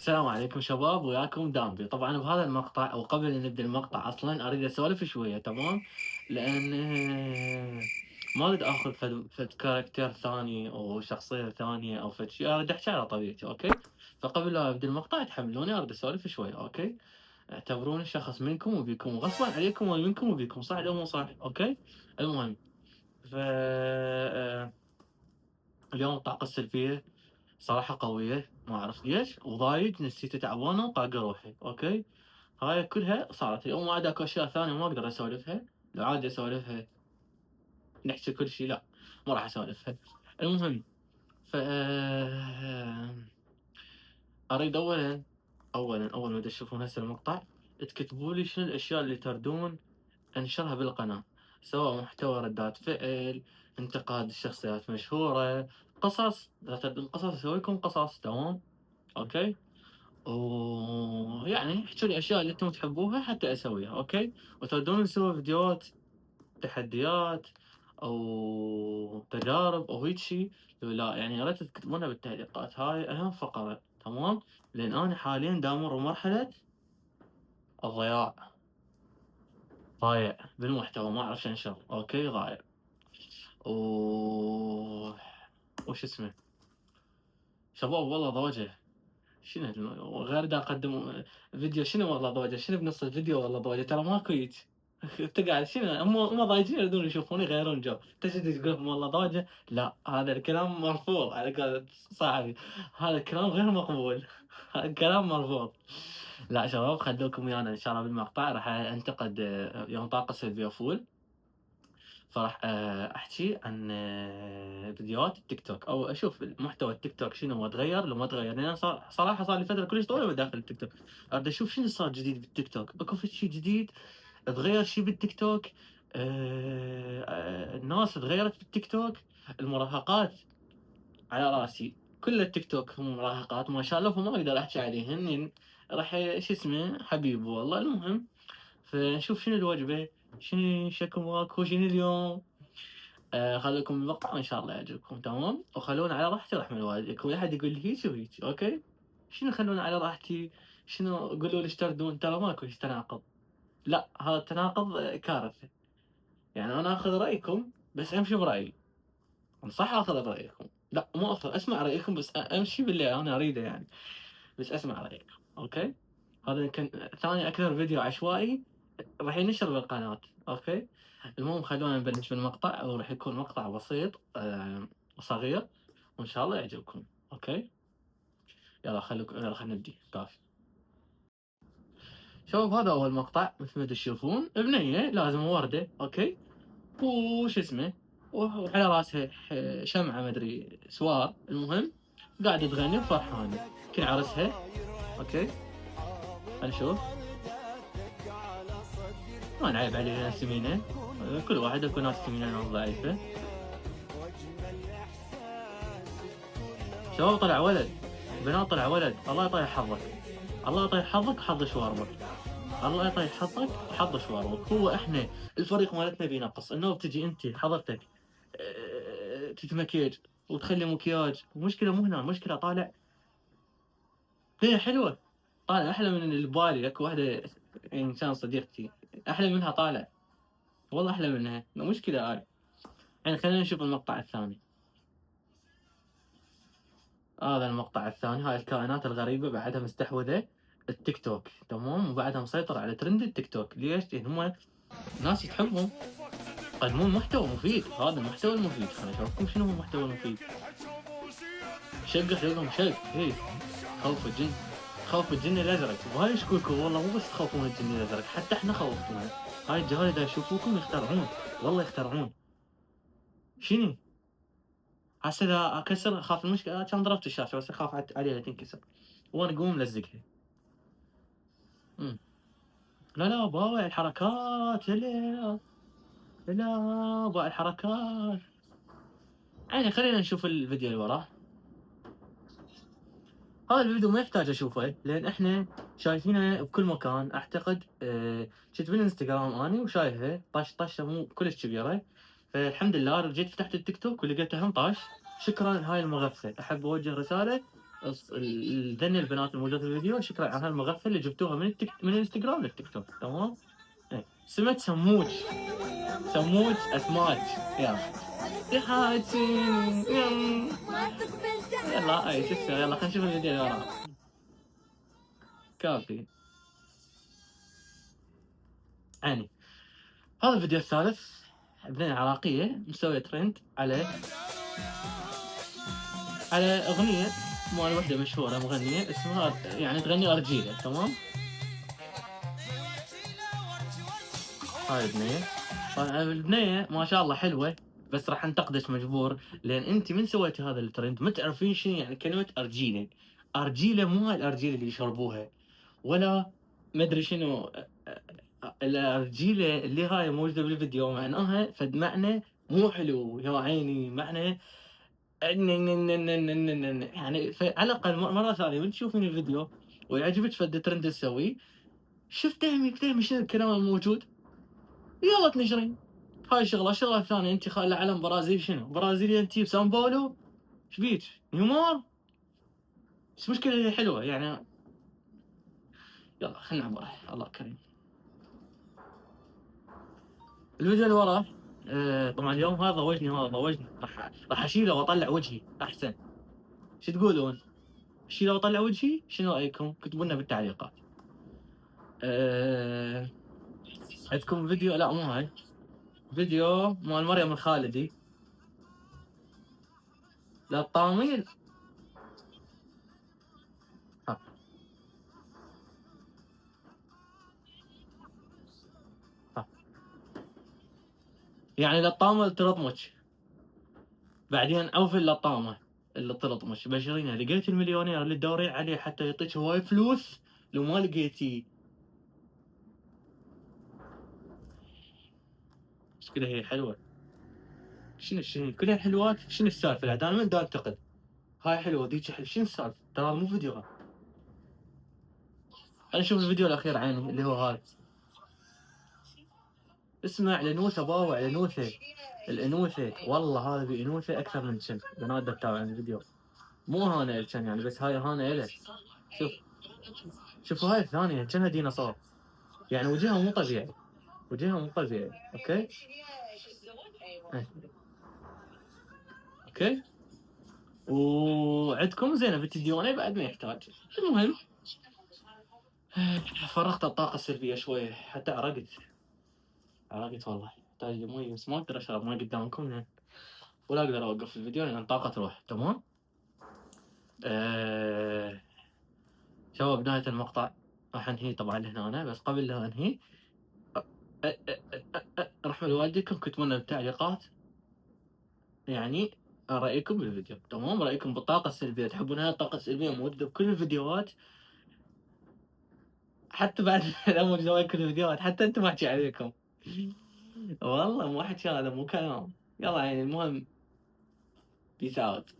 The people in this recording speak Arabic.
السلام عليكم شباب، وياكم دامبي. طبعًا بهذا المقطع أو قبل أن نبدأ المقطع أصلًا أريد أسولف شوية، تمام؟ لأن ما أريد آخذ فد كاركتر ثاني أو شخصية ثانية أو فد شي، أريد أحكي على طبيعتي، أوكي؟ فقبل لا أبدأ المقطع تحملوني أريد أسولف شوية، أوكي؟ اعتبروني شخص منكم وبيكم، وغصبًا عليكم ومنكم وبيكم، صح لو مو صح؟ أوكي؟ المهم، ف اليوم طاقة سلبية صراحة قوية، ما أعرف ليش، وضايج، نفسيتي تعبانة وطايقة روحي، أوكي؟ هاي كلها صارت لي، وما عاد أكو أشياء ثانية ما أقدر أسولفها. لو عادي أسولفها نحكي كل شي، لأ، ما راح أسولفها. المهم، ف أريد أول ما تشوفون هسه المقطع تكتبوا لي شنو الأشياء اللي تردون أنشرها بالقناة، سواء محتوى ردات فعل، انتقاد لشخصيات مشهورة، قصص، إذا تبون قصص أسوي لكم قصص، تمام؟ أوكي؟ ويعني احكوا لي الأشياء اللي أنتم تحبوها حتى أسويها، أوكي؟ وتودون نسوي فيديوهات تحديات أو تجارب أو هيك شي، لا يعني يا ريت تكتبونها بالتعليقات، هاي أهم فقرة، تمام؟ لأن أنا حاليًا دا أمر بمرحلة الضياع، ضايع بالمحتوى ما أعرف شو أنشر، أوكي؟ ضايع. و وش اسمه، شباب والله ضوجة. شنو غير دا أقدم فيديو، شنو والله ضوجة، شنو بنص الفيديو والله ضوجة، ترى ماكو هيج. أنت قاعد شنو، هم ضايجين يريدون يشوفوني يغيرون جو، أنت شو تقول لهم والله ضوجة؟ لأ، هذا الكلام مرفوض على قولة صاحبي، هذا الكلام غير مقبول. هذا الكلام مرفوض. لأ شباب خلوكم ويانا إن شاء الله بالمقطع، راح أنتقد يوم طاقة سلبية فول. فراح أحكي عن فيديوهات التيك توك، أو أشوف محتوى التيك توك شنو هو تغيّر لو ما تغيّر، لأن أنا صراحة صار لي فترة كلش طويلة داخل التيك توك، أريد أشوف شنو صار جديد بالتيك توك، أكو فد شي جديد اتغيّر شي بالتيك توك، الناس اتغيّرت بالتيك توك، المراهقات على راسي، كل التيك توك هم مراهقات ما شاء الله، فما أقدر أحكي عليهن، راح شو اسمه حبيب والله. المهم، فنشوف شنو الوجبة، شنو شكو ماكو، شنو اليوم. خليكم بالمقطع وإن شاء الله يعجبكم، تمام؟ وخلونا على راحتي رحمة الوالديكم، لا أحد يقول لي هيجي وهيجي، أوكي؟ شنو خلونا على راحتي، شنو قولوا لي إيش تردون، ترى ماكو هيج تناقض، لأ هذا التناقض كارثة. يعني أنا آخذ رأيكم بس أمشي برأيي، صح آخذ برأيكم، لأ مو آخذ، أسمع رأيكم بس أمشي باللي أنا أريده يعني، بس أسمع رأيكم، أوكي؟ هذا يمكن ثاني أكثر فيديو عشوائي راح ينشر بالقناة، أوكي؟ المهم خلونا نبلش بالمقطع، وراح يكون مقطع بسيط وصغير، وإن شاء الله يعجبكم، أوكي؟ يلا خلينا نبدي، كافي. شباب هذا أول مقطع مثل ما تشوفون، بنية لازم وردة، أوكي؟ وش اسمه، وعلى راسها شمعة ما أدري سوار، المهم قاعدة تغني وفرحانة، يمكن عرسها، أوكي؟ خلينا نشوف، ما نعيب عليها ناس سمينة، كل واحد اكو ناس سمينة ناس ضعيفة. شباب طلع ولد، بنات طلع ولد، الله يطيح حظك، الله يطيح حظك وحظ شواربك، الله يطيح حظك وحظ شواربك. هو إحنا الفريق مالتنا بينقص، النوب تجي أنتِ حضرتك تتمكيج وتخلي مكياج، المشكلة مو هنا، المشكلة طالع هي حلوة، طالع أحلى من اللي ببالي، أكو وحدة يعني كانت صديقتي أحلى منها طالع، والله أحلى منها، المشكلة هاي. يعني خلينا نشوف المقطع الثاني. هذا المقطع الثاني، هاي الكائنات الغريبة بعدها مستحوذة التيك توك، تمام؟ وبعدها مسيطرة على ترند التيك توك، ليش؟ لأن هم ناس تحبهم، يقدمون محتوى مفيد، هذا المحتوى المفيد، خليني أشوفكم شنو هو المحتوى المفيد. شقة تلقاهم شق، خوف الجن، خوف الجن الأزرق، وهاي يشكوكوا والله مو بس تخافون الجن الأزرق، حتى إحنا خوفتونا، هاي الجهال إذا يشوفوكم يخترعون، والله يخترعون. شنو؟ هسه إذا أكسر أخاف المشكلة، كان ضربت الشاشة بس أخاف عليها تنكسر، وأنا أقوم ملزقها. إمم. لا باوع الحركات، يلا، يلا باوع الحركات. يعني خلينا نشوف الفيديو اللي وراه. هذا الفيديو ما يحتاج أشوفه، لأن إحنا شايفينه بكل مكان، أعتقد شفت بالإنستجرام أني وشايفه طشة مو كلش كبيرة، فالحمد لله جيت فتحت التيك توك ولقيته هم طاش. شكرًا لهاي المغثى، أحب أوجه رسالة ذني البنات الموجودة في الفيديو شكرًا على هالمغفل اللي جبتوها من الإنستجرام للتيك توك، تمام؟ إيه، سمت سموج، سموج أسماج، يلا. تحاجيني يلا شو اسمه، يلا خلينا نشوف الفيديو اللي وراه. كافي. عيني. هذا الفيديو الثالث، بنية عراقية مسوية ترند على أغنية مال وحدة مشهورة مغنية اسمها يعني تغني أرجيلة، تمام؟ هاي البنية. طبعًا البنية ما شاء الله حلوة، بس راح انتقدِك مجبور، لأن أنتِ من سويتِ هذا الترند ما تعرفين شنو يعني كلمة أرجيلة. أرجيلة مو هاي الأرجيلة اللي يشربوها، ولا ما أدري شنو الأرجيلة اللي هاي موجودة بالفيديو معناها فد معنى مو حلو يا عيني، معنى يعني فعلى الأقل مرة ثانية من تشوفين الفيديو ويعجبِك فد ترند تسويه، افتهمي شنو الكلام الموجود، يالّا تنشرين. هاي شغلة، الشغلة الثانية أنتِ خايلة علم برازيل شنو؟ برازيلي أنتِ بسان باولو؟ إيش بيك؟ نيمار؟ إيش المشكلة هي حلوة يعني. يالّا خلينا نعبر الله كريم. الفيديو اللي وراه طبعًا اليوم هذا ضوجني وهذا ضوجني، راح أشيله وأطلّع وجهي أحسن. شو تقولون؟ أشيله وأطلّع وجهي؟ شنو رأيكم؟ اكتبوا لنا بالتعليقات. آآ عندكم فيديو لأ مو هاي، فيديو مال مريم الخالدي للطامين. ها، ها، يعني للطامة تلطمج، بعدين عوف اللطامة اللي تلطمج بشرينه لقيت المليونير اللي تدورين عليه حتى يعطيك هواي فلوس لو ما لقيتيه. بس كذا هي حلوة. شنو كلها حلوات، شنو السالفة العاد أنا من دا أنتقد. هاي حلوة ذيك شنو السالفة؟ ترى هذا مو فيديوها. خلينا نشوف الفيديو الأخير عيني اللي هو هذا. اسمع الأنوثة باوع الأنوثة، الأنوثة والله هذا بأنوثة أكثر من كم بنات دا تتابعين الفيديو. مو هانا الكم يعني بس هاي هانا إله. شوف، شوفوا هاي الثانية كأنها ديناصور، يعني وجهها مو طبيعي، وجهها مو طبيعي، أوكي؟ إيه، أوكي؟ وعندكم زينب بنت الديوانية بعد ما يحتاج. المهم فرغت الطاقة السلبية شوية حتى عرقت، عرقت والله. أحتاج لي مي بس ما أقدر أشرب مي قدامكم لأن ولا أقدر أوقف الفيديو لأن الطاقة تروح، تمام؟ آآ شباب نهاية المقطع راح أنهيه طبعًا لهنا، بس قبل لا أنهيه أ أ أ رحمة لوالديكم اكتبوا لنا بالتعليقات يعني رأيكم بالفيديو، تمام؟ رأيكم بالطاقة السلبية، تحبون هاي الطاقة السلبية موجودة بكل الفيديوهات، حتى بعد لا موجودة بكل الفيديوهات، حتى أنتم ما أحكي عليكم. والله مو حكي هذا مو كلام. يالّا يعني المهم peace out.